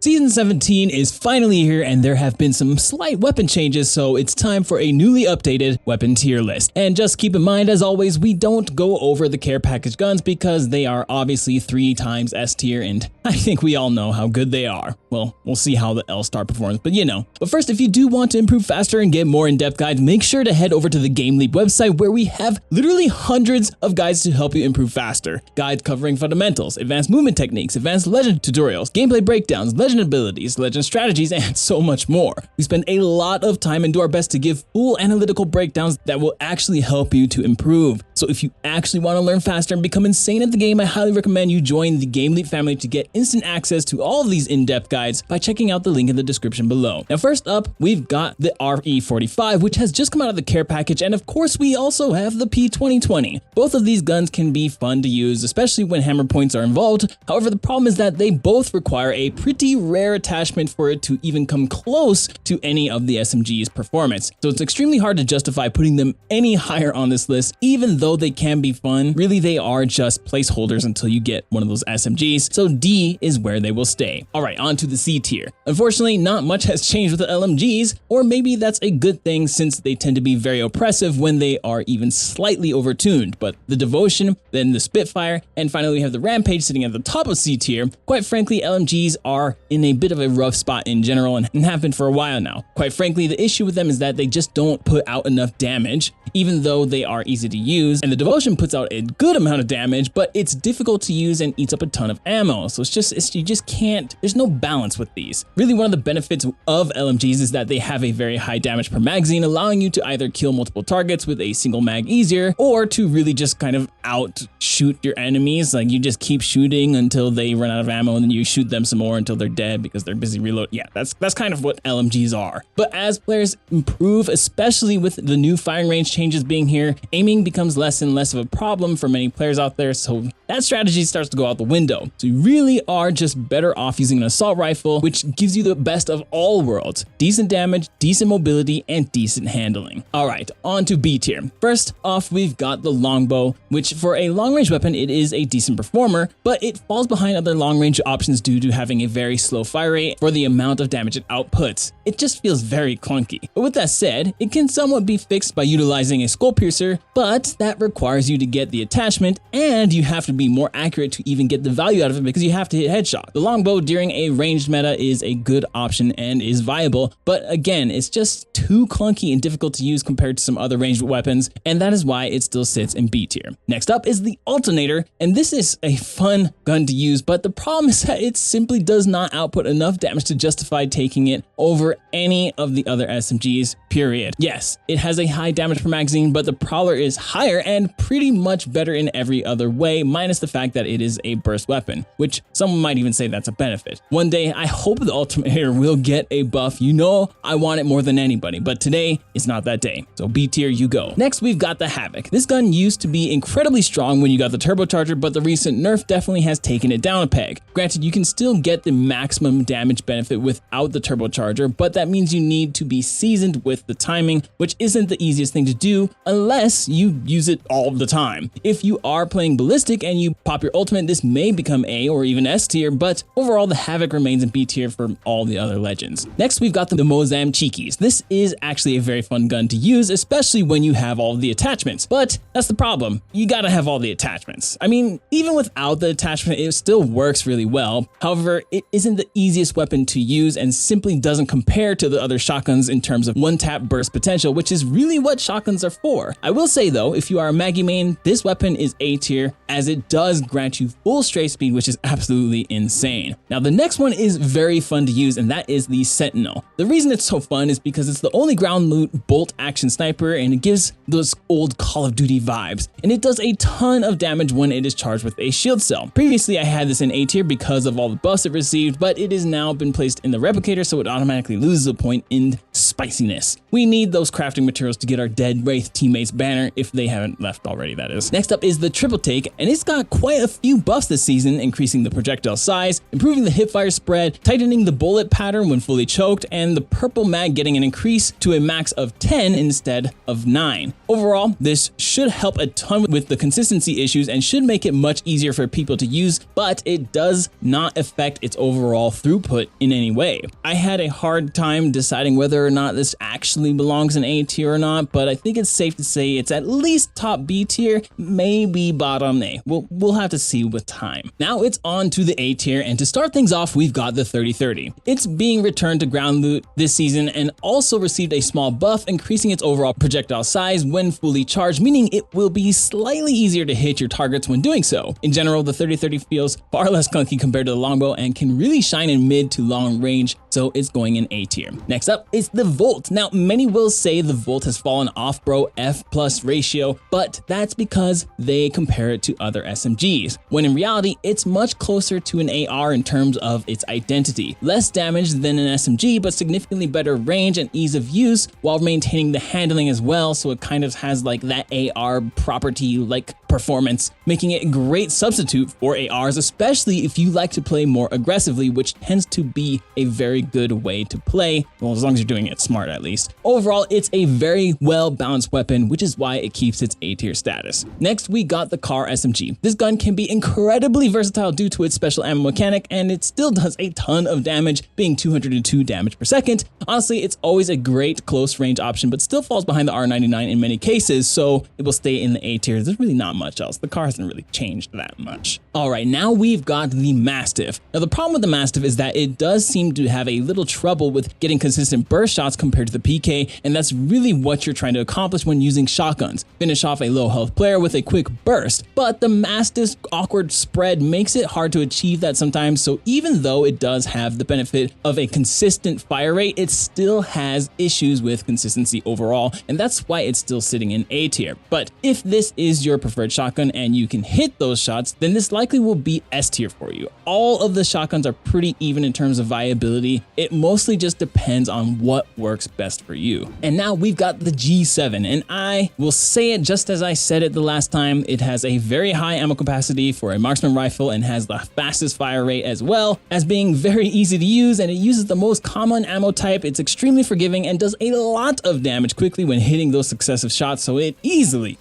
Season 17 is finally here and there have been some slight weapon changes, so it's time for a newly updated weapon tier list. And just keep in mind, as always, we don't go over the care package guns because they are obviously 3 times S tier and I think we all know how good they are. Well, we'll see how the L-Star performs, but you know. But first, if you do want to improve faster and get more in-depth guides, make sure to head over to the GameLeap website where we have literally hundreds of guides to help you improve faster. Guides covering fundamentals, advanced movement techniques, advanced legend tutorials, gameplay breakdowns, legend abilities, legend strategies, and so much more. We spend a lot of time and do our best to give full analytical breakdowns that will actually help you to improve. So if you actually want to learn faster and become insane at the game, I highly recommend you join the GameLeap family to get instant access to all of these in-depth guides by checking out the link in the description below. Now first up, we've got the RE45, which has just come out of the care package, and of course we also have the P2020. Both of these guns can be fun to use, especially when hammer points are involved. However, the problem is that they both require a pretty rare attachment for it to even come close to any of the SMG's performance. So it's extremely hard to justify putting them any higher on this list, even though they can be fun. Really, they are just placeholders until you get one of those SMGs, so D is where they will stay. Alright, on to the C tier. Unfortunately, not much has changed with the LMGs, or maybe that's a good thing since they tend to be very oppressive when they are even slightly overtuned. But the Devotion, then the Spitfire, and finally we have the Rampage sitting at the top of C tier. Quite frankly, LMGs are in a bit of a rough spot in general and have been for a while now. Quite frankly, the issue with them is that they just don't put out enough damage, even though they are easy to use, and the Devotion puts out a good amount of damage, but it's difficult to use and eats up a ton of ammo. So you just can't, there's no balance with these. Really, one of the benefits of LMGs is that they have a very high damage per magazine, allowing you to either kill multiple targets with a single mag easier, or to really just kind of outshoot your enemies. Like you just keep shooting until they run out of ammo, and then you shoot them some more until they're dead because they're busy reloading. Yeah, that's kind of what LMGs are. But as players improve, especially with the new firing range changes being here, aiming becomes less and less of a problem for many players out there, so that strategy starts to go out the window. So you really are just better off using an assault rifle, which gives you the best of all worlds. Decent damage, decent mobility, and decent handling. Alright, on to B tier. First off, we've got the longbow, which for a long-range weapon, it is a decent performer, but it falls behind other long-range options due to having a very slow fire rate for the amount of damage it outputs. It just feels very clunky. But with that said, it can somewhat be fixed by utilizing a skull piercer, but that requires you to get the attachment, and you have to be more accurate to even get the value out of it because you have to hit headshot. The longbow during a ranged meta is a good option and is viable, but again, it's just too clunky and difficult to use compared to some other ranged weapons, and that is why it still sits in B tier. Next up is the alternator, and this is a fun gun to use, but the problem is that it simply does not output enough damage to justify taking it over any of the other SMGs, period. Yes, it has a high damage per magazine, but the Prowler is higher and pretty much better in every other way, minus the fact that it is a burst weapon, which someone might even say that's a benefit. One day, I hope the Alternator will get a buff. You know I want it more than anybody, but today is not that day. So B tier you go. Next, we've got the Havoc. This gun used to be incredibly strong when you got the turbocharger, but the recent nerf definitely has taken it down a peg. Granted, you can still get the maximum damage benefit without the turbocharger, but that means you need to be seasoned with the timing, which isn't the easiest thing to do unless you use it all the time. If you are playing ballistic and you pop your ultimate, this may become A or even S tier, but overall the Havoc remains in B tier for all the other legends. Next, we've got the Mozam Cheekies. This is actually a very fun gun to use, especially when you have all the attachments, but that's the problem. You gotta have all the attachments. I mean, even without the attachment, it still works really well. However, it isn't the easiest weapon to use and simply doesn't compare to the other shotguns in terms of one-tap burst potential, which is really what shotguns are for. I will say though, if you are a Maggie main, this weapon is A tier as it does grant you full straight speed, which is absolutely insane. Now the next one is very fun to use, and that is the Sentinel. The reason it's so fun is because it's the only ground loot bolt action sniper, and it gives those old Call of Duty vibes, and it does a ton of damage when it is charged with a shield cell. Previously I had this in A tier because of all the buffs it received, but it has now been placed in the replicator, so it automatically loses a point in spiciness. We need those crafting materials to get our dead Wraith teammates banner, if they haven't left already, that is. Next up is the Triple Take, and it's got quite a few buffs this season, increasing the projectile size, improving the hipfire spread, tightening the bullet pattern when fully choked, and the purple mag getting an increase to a max of 10 instead of 9. Overall, this should help a ton with the consistency issues and should make it much easier for people to use, but it does not affect its overall throughput in any way. I had a hard time deciding whether or not this actually belongs in A tier or not, but I think it's safe to say it's at least top B tier, maybe bottom A. We'll have to see with time. Now it's on to the A tier, and to start things off, we've got the 3030. It's being returned to ground loot this season and also received a small buff, increasing its overall projectile size when fully charged, meaning it will be slightly easier to hit your targets when doing so. In general, the 3030 feels far less clunky compared to the longbow and can really shine in mid to long range, so it's going in A tier. Next up is the Volt. Now, many will say the Volt has fallen off bro F+ ratio, but that's because they compare it to other SMGs, when in reality, it's much closer to an AR in terms of its identity. Less damage than an SMG, but significantly better range and ease of use while maintaining the handling as well, so it kind of has like that AR property like performance, making it a great substitute for ARs, especially if you like to play more aggressively, which tends to be a very good way to play, well, as long as you're doing it smart at least. Overall, it's a very well balanced weapon, which is why it keeps its A tier status. Next, we got the Car SMG. This gun can be incredibly versatile due to its special ammo mechanic, and it still does a ton of damage, being 202 damage per second. Honestly, it's always a great close range option, but still falls behind the R99 in many cases, so it will stay in the A tier. There's really not much else. The car hasn't really changed that much. All right, now we've got the Mastiff. Now, the problem with the Mastiff is that it does seem to have a little trouble with getting consistent burst shots compared to the PK, and that's really what you're trying to accomplish when using shotguns. Finish off a low health player with a quick burst, but the Mastiff's awkward spread makes it hard to achieve that sometimes, so even though it does have the benefit of a consistent fire rate, it still has issues with consistency overall, and that's why it's still sitting in A tier. But if this is your preferred shotgun and you can hit those shots, then this likely will be S tier for you. All of the shotguns are pretty even in terms of viability. It mostly just depends on what works best for you. And now we've got the G7, and I will say it just as I said it the last time. It has a very high ammo capacity for a marksman rifle and has the fastest fire rate, as well as being very easy to use, and it uses the most common ammo type. It's extremely forgiving and does a lot of damage quickly when hitting those successive shots, so it easily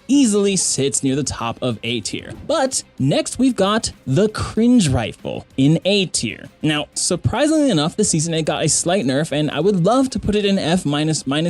sits near the top of A tier. But next we've got the Cringe Rifle in A tier. Now, surprisingly enough, this season it got a slight nerf, and I would love to put it in F-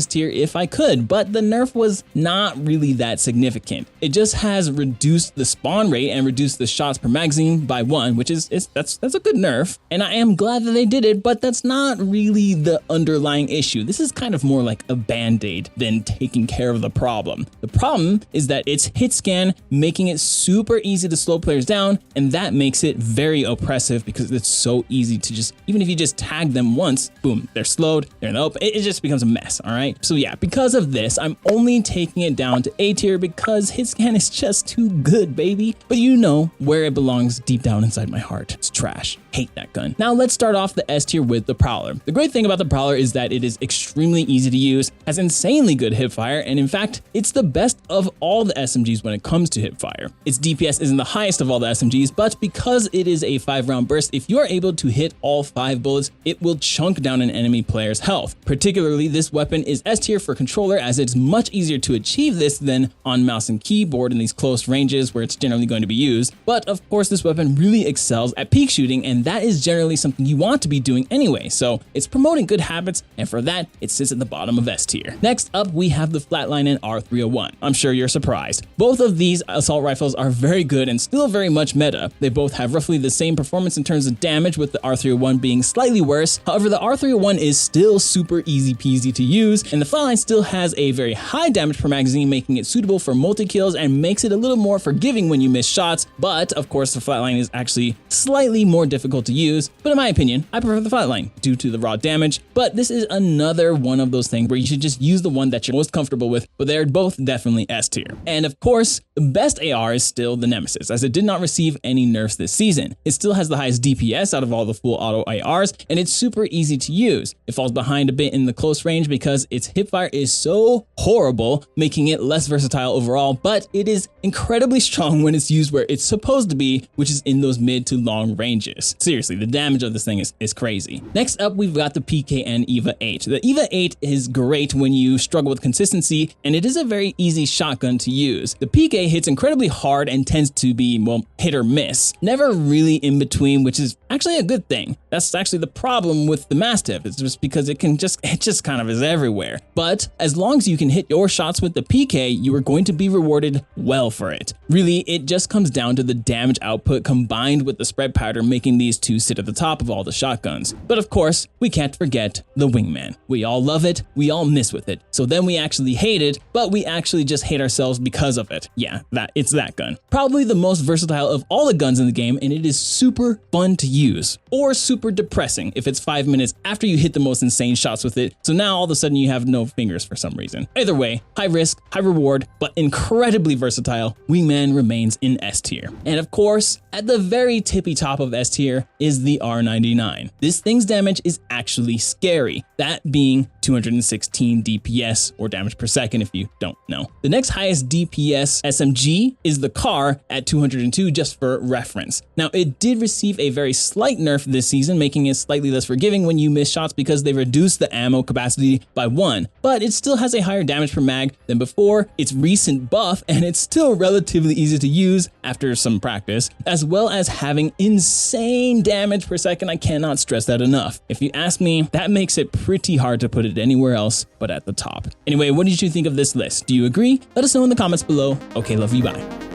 tier if I could, but the nerf was not really that significant. It just has reduced the spawn rate and reduced the shots per magazine by 1, which that's a good nerf, and I am glad that they did it, but that's not really the underlying issue. This is kind of more like a band-aid than taking care of the problem. The problem is that it's hit scan, making it super easy to slow players down, and that makes it very oppressive because it's so easy to just, even if you just tag them once, boom, they're slowed, they're in the open. It just becomes a mess, all right? So yeah, because of this, I'm only taking it down to A tier because hit scan is just too good, baby. But you know where it belongs deep down inside my heart. It's trash. Hate that gun. Now let's start off the S tier with the Prowler. The great thing about the Prowler is that it is extremely easy to use, has insanely good hipfire, and in fact, it's the best of all the SMGs when it comes to hipfire. Its DPS isn't the highest of all the SMGs, but because it is a 5-round burst, if you are able to hit all 5 bullets, it will chunk down an enemy player's health. Particularly, this weapon is S tier for controller, as it's much easier to achieve this than on mouse and keyboard in these close ranges where it's generally going to be used. But of course, this weapon really excels at peek shooting, and that is generally something you want to be doing anyway, so it's promoting good habits, and for that, it sits at the bottom of S tier. Next up, we have the Flatline and R301. I'm sure you're surprised. Both of these assault rifles are very good and still very much meta. They both have roughly the same performance in terms of damage, with the R301 being slightly worse. However, the R301 is still super easy peasy to use, and the Flatline still has a very high damage per magazine, making it suitable for multi-kills and makes it a little more forgiving when you miss shots. But of course, the Flatline is actually slightly more difficult to use. But in my opinion, I prefer the Flatline due to the raw damage. But this is another one of those things where you should just use the one that you're most comfortable with, but they're both definitely S tier. And of course, the best AR is still the Nemesis, as it did not receive any nerfs this season. It still has the highest DPS out of all the full auto ARs, and it's super easy to use. It falls behind a bit in the close range because its hipfire is so horrible, making it less versatile overall, but it is incredibly strong when it's used where it's supposed to be, which is in those mid to long ranges. Seriously, the damage of this thing is crazy. Next up, we've got the PKN EVA 8. The EVA 8 is great when you struggle with consistency, and it is a very easy shotgun to use. The PK hits incredibly hard and tends to be, well, hit or miss. Never really in between, which is actually a good thing. That's actually the problem with the Mastiff. It's just because it just kind of is everywhere. But as long as you can hit your shots with the PK, you are going to be rewarded well for it. Really, it just comes down to the damage output combined with the spread powder, making these two sit at the top of all the shotguns. But of course, we can't forget the Wingman. We all love it, we all miss with it. So then we actually hate it, but we actually just hate ourselves because of it. Yeah, it's that gun. Probably the most versatile of all the guns in the game, and it is super fun to use. Or super depressing if it's 5 minutes after you hit the most insane shots with it, so now all of a sudden you have no fingers for some reason. Either way, high risk, high reward, but incredibly versatile, Wingman remains in S tier. And of course, at the very tippy top of S tier is the R99. This thing's damage is actually scary, that being 216 DPS, or damage per second if you don't know. The next highest DPS SMG is the Car at 202, just for reference. Now, it did receive a very slight nerf this season, making it slightly less forgiving when you miss shots because they reduced the ammo capacity by 1, but it still has a higher damage per mag than before its recent buff, and it's still relatively easy to use after some practice, as well as having insane damage per second. I cannot stress that enough. If you ask me, that makes it pretty hard to put it anywhere else but at the top. Anyway, what did you think of this list? Do you agree? Let us know in the comments below. Okay, love you, bye.